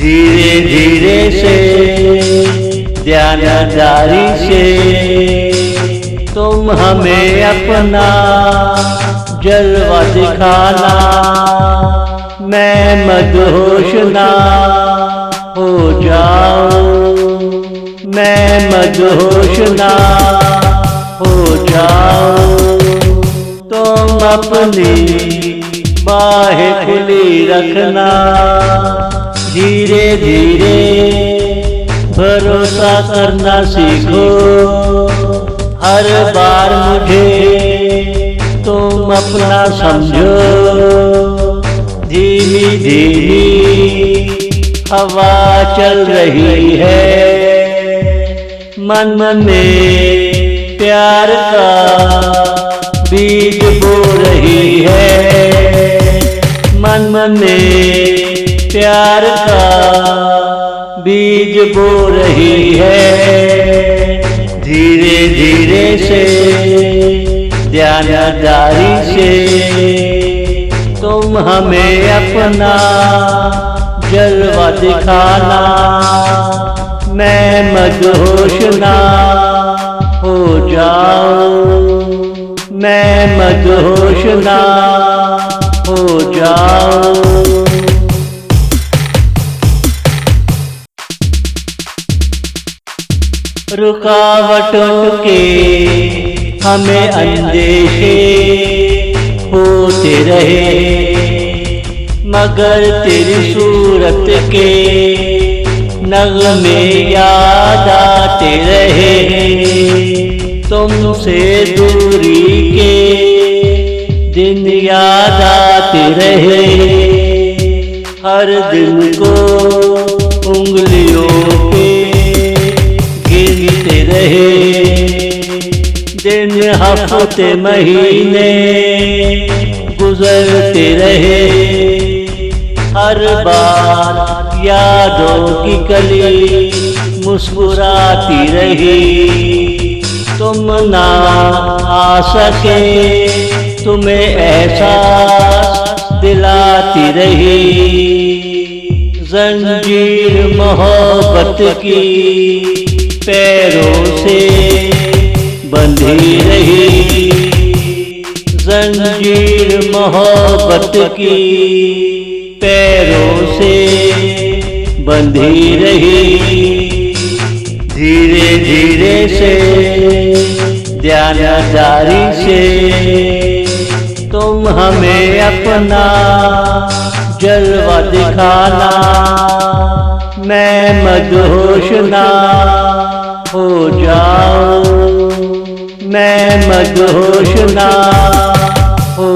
धीरे धीरे से ध्यानधारी से तुम हमें अपना जलवा दिखाना। मैं मदहोश ना हो जाऊं, मैं मदहोश ना हो जाऊं। तुम अपनी बाहें खुली रखना। धीरे धीरे भरोसा करना सीखो। हर बार मुझे तुम अपना समझो। धीमी धीमी हवा चल रही है, मन में प्यार का बीज बो रही है। मन में प्यार का बीज बो रही है। धीरे धीरे से ध्यानधारी से तुम हमें अपना जलवा दिखाना। मैं मदहोश ना हो जाऊं, मैं मदहोश ना हो जाऊं। रुकावटों के हमें अंदेशे होते रहे, मगर तेरी सूरत के नगमे याद आते रहे। तुमसे दूरी के दिन याद आते रहे। हर दिन को उंगलियों पे गिनते रहे। दिन हफ्ते महीने गुजरते रहे। हर बार यादों की कली मुस्कुराती रही। तुम ना आ सके, तुम्हें एहसास दिलाती रही। जंजीर मोहब्बत की पैरों से बंधी रही। जंजीर मोहब्बत की पैरों से बंधी रही। धीरे धीरे से ध्यानधारी से तुम हमें अपना जलवा दिखाना। मैं मदहोश ना हो जाऊं, मैं मदहोश ना हो